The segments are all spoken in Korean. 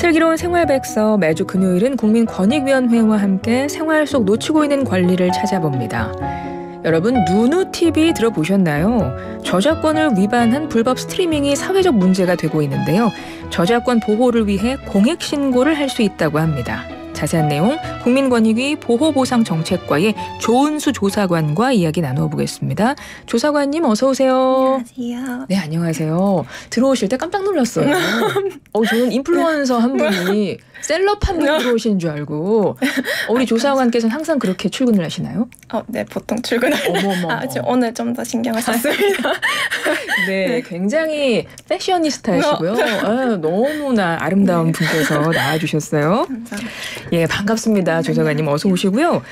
슬기로운 생활백서 매주 금요일은 국민권익위원회와 함께 생활 속 놓치고 있는 권리를 찾아봅니다. 여러분 누누TV 들어보셨나요? 저작권을 위반한 불법 스트리밍이 사회적 문제가 되고 있는데요. 저작권 보호를 위해 공익신고를 할 수 있다고 합니다. 자세한 내용 국민권익위 보호보상정책과의 조은수 조사관과 이야기 나눠보겠습니다. 조사관님 어서 오세요. 안녕하세요. 네, 안녕하세요. 들어오실 때 깜짝 놀랐어요. 저는 인플루언서 한 분이 셀럽 한 분이 들어오시는 줄 알고. 우리 조사관께서는 항상 그렇게 출근을 하시나요? 네, 보통 출근을. 어머머. 오늘 좀 더 신경을 썼습니다. 네, 굉장히 패셔니스타이시고요. 너무나 아름다운 분께서 나와주셨어요. 감사합니다. 예, 반갑습니다. 조사관님 어서 오시고요.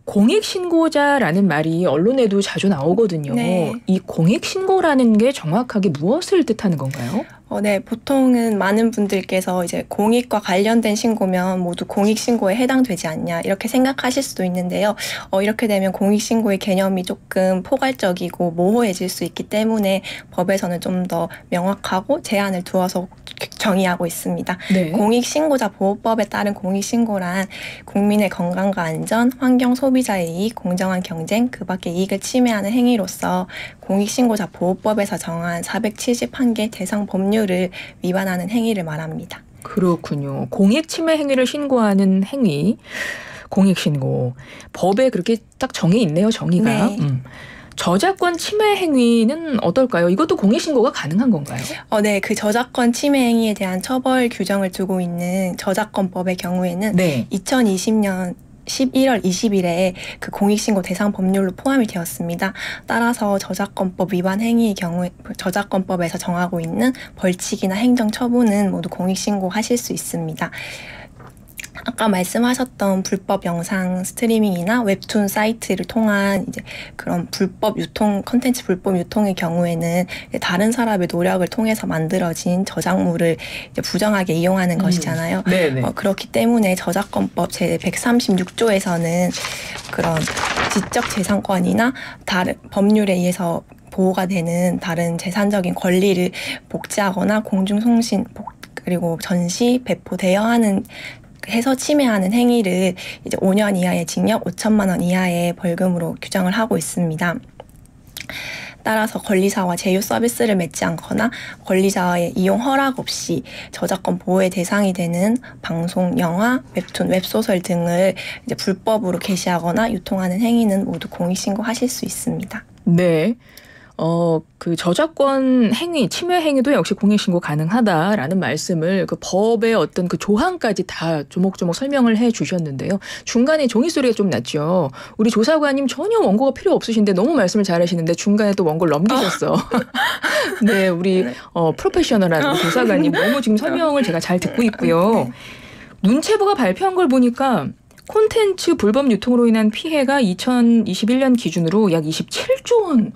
공익신고자라는 말이 언론에도 자주 나오거든요. 네. 이 공익신고라는 게 정확하게 무엇을 뜻하는 건가요? 네, 보통은 많은 분들께서 이제 공익과 관련된 신고면 모두 공익신고에 해당되지 않냐 이렇게 생각하실 수도 있는데요. 이렇게 되면 공익신고의 개념이 조금 포괄적이고 모호해질 수 있기 때문에 법에서는 좀 더 명확하고 제한을 두어서 정의하고 있습니다. 네. 공익신고자 보호법에 따른 공익신고란 국민의 건강과 안전, 환경, 소비자의 이익, 공정한 경쟁, 그 밖의 이익을 침해하는 행위로서 공익신고자 보호법에서 정한 471개 대상 법률을 위반하는 행위를 말합니다. 그렇군요. 공익침해 행위를 신고하는 행위, 공익신고. 법에 그렇게 딱 정해 있네요, 정의가. 네. 저작권 침해 행위는 어떨까요? 이것도 공익신고가 가능한 건가요? 네, 그 저작권 침해 행위에 대한 처벌 규정을 두고 있는 저작권법의 경우에는 네. 2020년 11월 20일에 그 공익신고 대상 법률로 포함이 되었습니다. 따라서 저작권법 위반 행위의 경우에 저작권법에서 정하고 있는 벌칙이나 행정처분은 모두 공익신고하실 수 있습니다. 아까 말씀하셨던 불법 영상 스트리밍이나 웹툰 사이트를 통한 이제 그런 불법 유통, 컨텐츠 불법 유통의 경우에는 다른 사람의 노력을 통해서 만들어진 저작물을 이제 부정하게 이용하는 것이잖아요. 네네. 그렇기 때문에 저작권법 제136조에서는 그런 지적 재산권이나 다른 법률에 의해서 보호가 되는 다른 재산적인 권리를 복제하거나 공중송신, 그리고 전시, 배포, 대여하는 해서 침해하는 행위를 이제 5년 이하의 징역 5천만 원 이하의 벌금으로 규정을 하고 있습니다. 따라서 권리자와 제휴 서비스를 맺지 않거나 권리자의 이용 허락 없이 저작권 보호의 대상이 되는 방송, 영화, 웹툰, 웹소설 등을 이제 불법으로 게시하거나 유통하는 행위는 모두 공익신고하실 수 있습니다. 네. 그 저작권 행위, 침해 행위도 역시 공익신고 가능하다라는 말씀을 그 법의 어떤 그 조항까지 다 조목조목 설명을 해 주셨는데요. 중간에 종이 소리가 좀 났죠. 우리 조사관님 전혀 원고가 필요 없으신데 너무 말씀을 잘하시는데 중간에 또 원고를 넘기셨어. 네, 우리 프로페셔널한 우리 조사관님 너무 지금 설명을 제가 잘 듣고 있고요. 문체부가 발표한 걸 보니까 콘텐츠 불법 유통으로 인한 피해가 2021년 기준으로 약 27조 원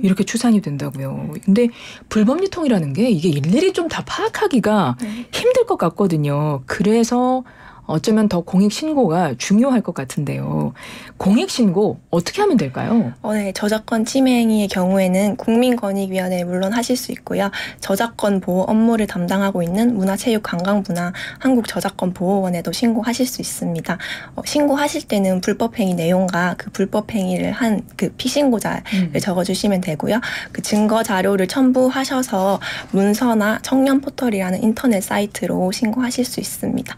이렇게 추산이 된다고요. 근데 불법 유통이라는 게 이게 일일이 좀 다 파악하기가 힘들 것 같거든요. 그래서 어쩌면 더 공익신고가 중요할 것 같은데요. 공익신고 어떻게 하면 될까요? 네, 저작권 침해 행위의 경우에는 국민권익위원회에 물론 하실 수 있고요. 저작권 보호 업무를 담당하고 있는 문화체육관광부나 한국저작권보호원에도 신고하실 수 있습니다. 신고하실 때는 불법행위 내용과 그 불법행위를 한 그 피신고자를 적어주시면 되고요. 그 증거 자료를 첨부하셔서 문서나 청년포털이라는 인터넷 사이트로 신고하실 수 있습니다.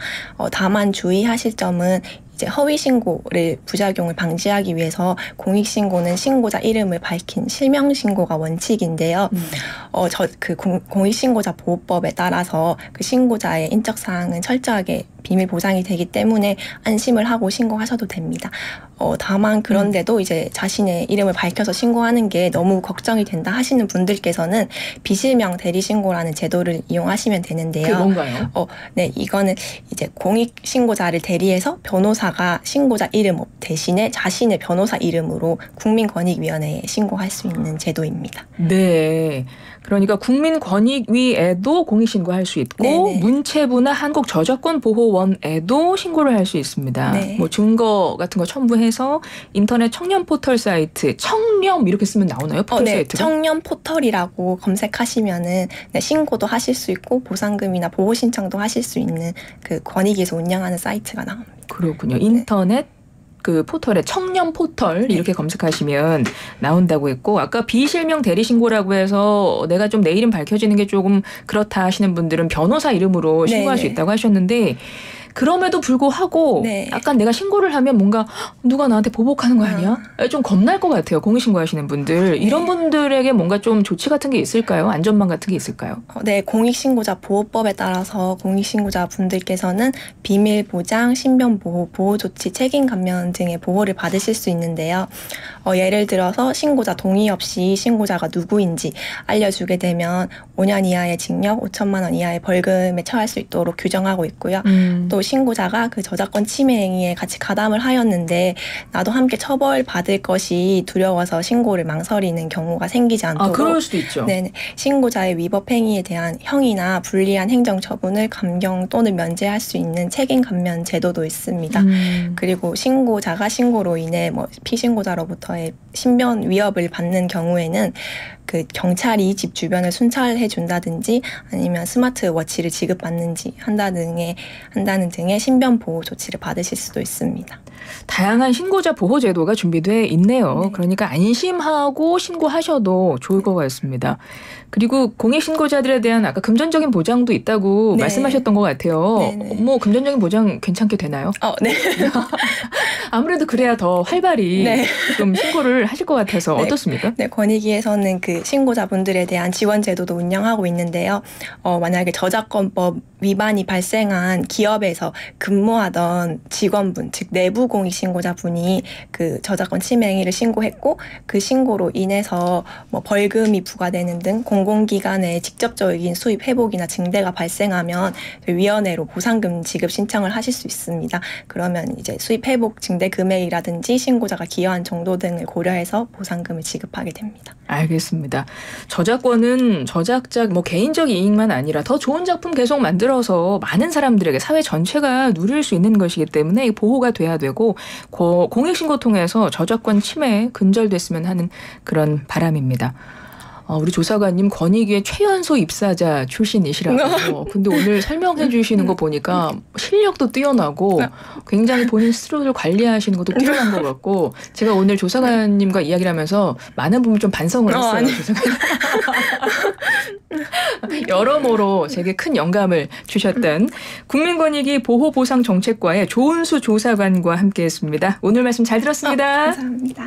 다만 주의하실 점은 이제 허위 신고를 부작용을 방지하기 위해서 공익 신고는 신고자 이름을 밝힌 실명 신고가 원칙인데요. 공익 신고자 보호법에 따라서 그 신고자의 인적 사항은 철저하게 비밀 보장이 되기 때문에 안심을 하고 신고하셔도 됩니다. 다만 그런데도 이제 자신의 이름을 밝혀서 신고하는 게 너무 걱정이 된다 하시는 분들께서는 비실명 대리 신고라는 제도를 이용하시면 되는데요. 그게 뭔가요? 네, 이거는 이제 공익 신고자를 대리해서 변호사가 신고자 이름 대신에 자신의 변호사 이름으로 국민권익위원회에 신고할 수 있는 제도입니다. 네. 그러니까 국민권익위에도 공익신고할 수 있고 네네. 문체부나 한국저작권보호원에도 신고를 할 수 있습니다. 네. 뭐 증거 같은 거 첨부해서 인터넷 청렴 포털 사이트 청렴 이렇게 쓰면 나오나요? 포털 네. 사이트가? 청렴 포털이라고 검색하시면은 네, 신고도 하실 수 있고 보상금이나 보호 신청도 하실 수 있는 그 권익위에서 운영하는 사이트가 나옵니다. 그렇군요. 인터넷 그 포털에 청렴 포털 이렇게 검색하시면 나온다고 했고 아까 비실명 대리신고라고 해서 내가 좀 내 이름 밝혀지는 게 조금 그렇다 하시는 분들은 변호사 이름으로 신고할 수 네네. 있다고 하셨는데 그럼에도 불구하고 네. 약간 내가 신고를 하면 뭔가 누가 나한테 보복하는 거 아니야? 좀 겁날 것 같아요. 공익신고하시는 분들. 이런 분들에게 뭔가 좀 조치 같은 게 있을까요? 안전망 같은 게 있을까요? 네, 공익신고자 보호법에 따라서 공익신고자 분들께서는 비밀 보장, 신변 보호, 보호 조치, 책임 감면 등의 보호를 받으실 수 있는데요. 예를 들어서 신고자 동의 없이 신고자가 누구인지 알려주게 되면 5년 이하의 징역, 5천만 원 이하의 벌금에 처할 수 있도록 규정하고 있고요. 또 신고자가 그 저작권 침해 행위에 같이 가담을 하였는데 나도 함께 처벌받을 것이 두려워서 신고를 망설이는 경우가 생기지 않도록 그럴 수도 있죠. 네네. 신고자의 위법 행위에 대한 형이나 불리한 행정 처분을 감경 또는 면제할 수 있는 책임 감면 제도도 있습니다. 그리고 신고자가 신고로 인해 뭐 피신고자로부터의 신변 위협을 받는 경우에는 그 경찰이 집 주변을 순찰해 준다든지 아니면 스마트워치를 지급받는지 한다는 등의 신변 보호 조치를 받으실 수도 있습니다. 다양한 신고자 보호 제도가 준비돼 있네요. 네. 그러니까 안심하고 신고하셔도 좋을 것 같습니다. 그리고 공익 신고자들에 대한 아까 금전적인 보장도 있다고 네. 말씀하셨던 것 같아요. 네네. 뭐 금전적인 보장 괜찮게 되나요? 네. 아무래도 그래야 더 활발히 네. 좀 신고를 하실 것 같아서 네. 어떻습니까? 네, 권익위에서는 그 신고자분들에 대한 지원 제도도 운영하고 있는데요. 만약에 저작권법 위반이 발생한 기업에서 근무하던 직원분, 즉 내부 공익 신고자분이 그 저작권 침해 행위를 신고했고 그 신고로 인해서 뭐 벌금이 부과되는 등 공공기관의 직접적인 수입 회복이나 증대가 발생하면 위원회로 보상금 지급 신청을 하실 수 있습니다. 그러면 이제 수입 회복 증대 금액이라든지 신고자가 기여한 정도 등을 고려해서 보상금을 지급하게 됩니다. 알겠습니다. 저작권은 저작자 뭐 개인적 이익만 아니라 더 좋은 작품 계속 만들어서 많은 사람들에게 사회 전체가 누릴 수 있는 것이기 때문에 보호가 돼야 되고 공익신고 통해서 저작권 침해 근절됐으면 하는 그런 바람입니다. 우리 조사관님 권익위의 최연소 입사자 출신이시라고. 근데 오늘 설명해 주시는 거 보니까 실력도 뛰어나고 굉장히 본인 스스로를 관리하시는 것도 뛰어난 것 같고 제가 오늘 조사관님과 이야기를 하면서 많은 부분 좀 반성을 했어요. 조사관님. 여러모로 제게 큰 영감을 주셨던 국민권익위 보호보상정책과의 조은수 조사관과 함께했습니다. 오늘 말씀 잘 들었습니다. 감사합니다.